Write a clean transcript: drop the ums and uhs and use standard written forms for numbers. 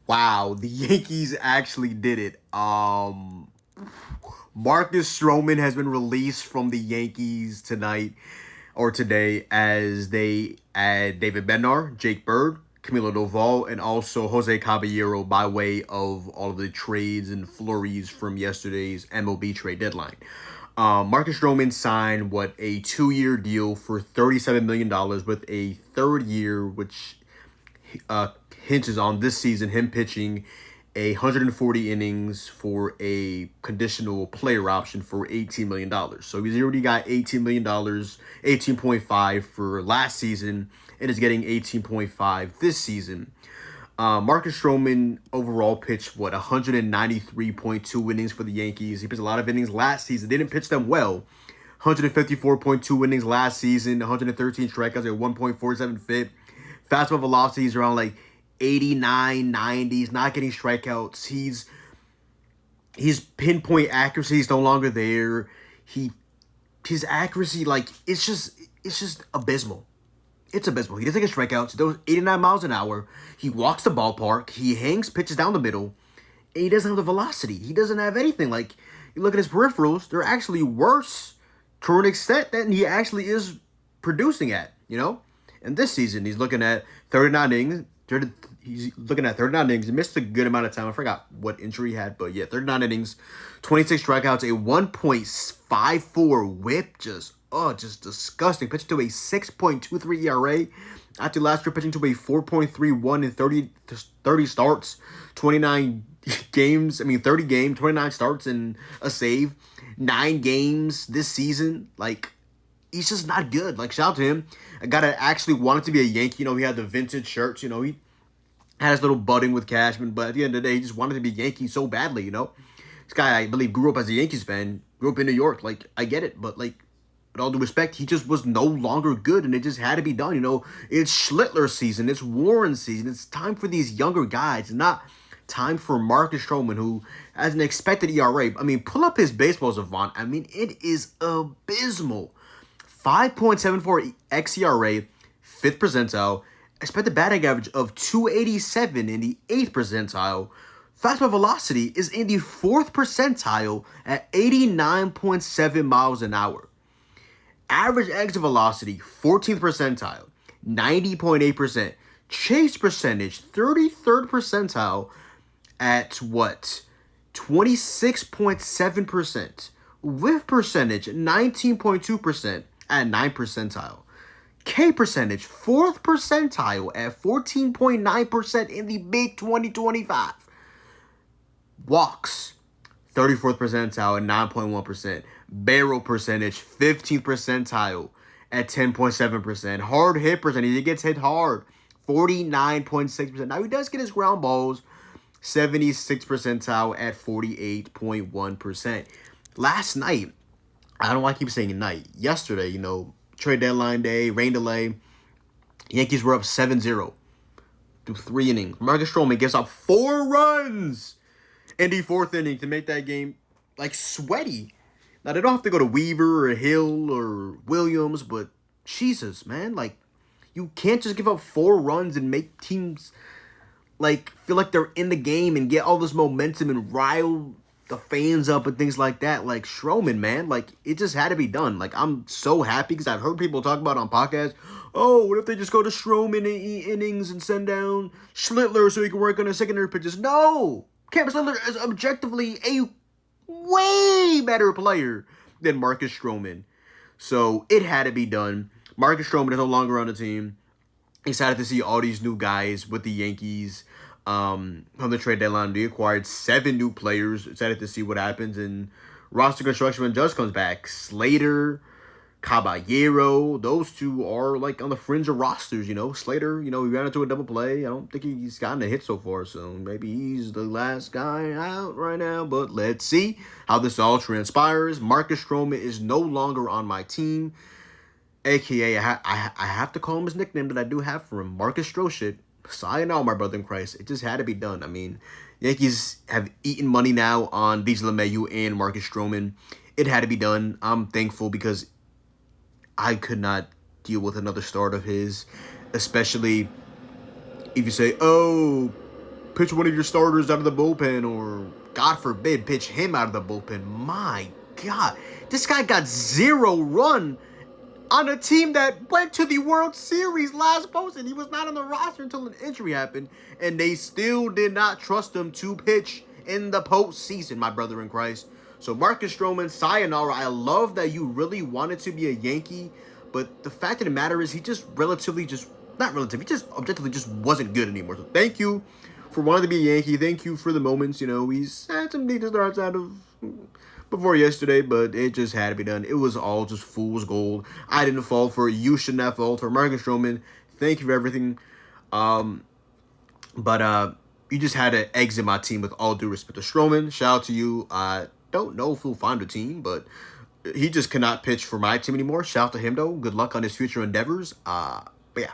Wow, the Yankees actually did it. Marcus Stroman has been released from the Yankees tonight or today as they add David Bednar, Jake Bird, Camilo Doval, and also Jose Caballero by way of all of the trades and flurries from yesterday's MLB trade deadline. Marcus Stroman signed a 2-year deal for $37 million with a third year, which hinges on this season him pitching 140 innings for a conditional player option for $18 million. So he's already got $18 million, 18.5 for last season, and is getting 18.5 this season. Marcus Stroman overall pitched 193.2 innings for the Yankees. He pitched a lot of innings last season. Didn't pitch them well. 154.2 innings last season, 113 strikeouts at 1.47 FIP. Fastball velocities around 89, 90s, not getting strikeouts. His pinpoint accuracy is no longer there. His accuracy, it's just abysmal. It's abysmal. He doesn't get strikeouts. He throws 89 miles an hour. He walks the ballpark. He hangs pitches down the middle. And he doesn't have the velocity. He doesn't have anything. You look at his peripherals, they're actually worse to an extent than he actually is producing at, And this season, he's looking at 39 innings. He's looking at 39 innings. He missed a good amount of time. I forgot what injury he had, but yeah, 39 innings, 26 strikeouts, a 1.54 whip. Just disgusting. Pitched to a 6.23 ERA. After last year, pitching to a 4.31 in 30 starts, 29 games. 30 games, 29 starts and a save. 9 games this season. He's just not good. Shout out to him. A guy that actually wanted to be a Yankee. He had the vintage shirts. He had his little budding with Cashman, but at the end of the day, he just wanted to be Yankee so badly. This guy, I believe, grew up as a Yankees fan. Grew up in New York. I get it, but with all due respect, he just was no longer good, and it just had to be done. It's Schlittler season. It's Warren season. It's time for these younger guys. It's not time for Marcus Stroman, who has an expected ERA. Pull up his baseball savant. It is abysmal. 5.74 xERA, 5th percentile. Expected batting average of 287 in the 8th percentile. Fastball velocity is in the 4th percentile at 89.7 miles an hour. Average exit velocity, 14th percentile, 90.8%. Chase percentage, 33rd percentile at 26.7%. Whiff percentage, 19.2% at 9th percentile. K percentage, 4th percentile at 14.9% in the big 2025. Walks, 34th percentile at 9.1%. Barrel percentage, 15th percentile at 10.7%. Hard hit percentage, he gets hit hard, 49.6%. Now he does get his ground balls, 76th percentile at 48.1%. Last night, I don't want to keep saying night. Yesterday, trade deadline day, rain delay. Yankees were up 7-0 through 3 innings. Marcus Stroman gives up 4 runs in the 4th inning to make that game sweaty. Now they don't have to go to Weaver or Hill or Williams, but Jesus, man, you can't just give up 4 runs and make teams feel like they're in the game and get all this momentum and rile the fans up and things like that. Stroman, man, it just had to be done. I'm so happy because I've heard people talk about on podcasts, oh, what if they just go to Stroman innings and send down Schlittler so he can work on his secondary pitches? No! Cameron Schlittler is objectively a way better player than Marcus Stroman. So it had to be done. Marcus Stroman is no longer on the team. Excited to see all these new guys with the Yankees. On the trade deadline, they acquired 7 new players. Excited to see what happens in roster construction when Judge comes back. Slater, Caballero, those two are on the fringe of rosters. Slater, he ran into a double play. I don't think he's gotten a hit so far, so maybe he's the last guy out right now. But let's see how this all transpires. Marcus Stroman is no longer on my team, aka I have to call him his nickname that I do have for him, Marcus Stroshit. Sayonara, my brother in Christ. It just had to be done. Yankees have eaten money now on DJ LeMahieu and Marcus Stroman. It had to be done. I'm thankful because I could not deal with another start of his, especially if you say, oh, pitch one of your starters out of the bullpen, or God forbid, pitch him out of the bullpen. My God, this guy got 0 run on a team that went to the World Series last postseason. He was not on the roster until an injury happened, and they still did not trust him to pitch in the postseason, my brother in Christ. So Marcus Stroman, sayonara. I love that you really wanted to be a Yankee, but the fact of the matter is he just objectively just wasn't good anymore. So thank you for wanting to be a Yankee. Thank you for the moments. He's had some decent starts out of before yesterday, but it just had to be done. It was all just fool's gold. I didn't fall for it. You shouldn't have fallen for Marcus Stroman. Thank you for everything. But you just had to exit my team with all due respect to Stroman. Shout out to you. I don't know if he'll find a team, but he just cannot pitch for my team anymore. Shout out to him, though. Good luck on his future endeavors. But yeah.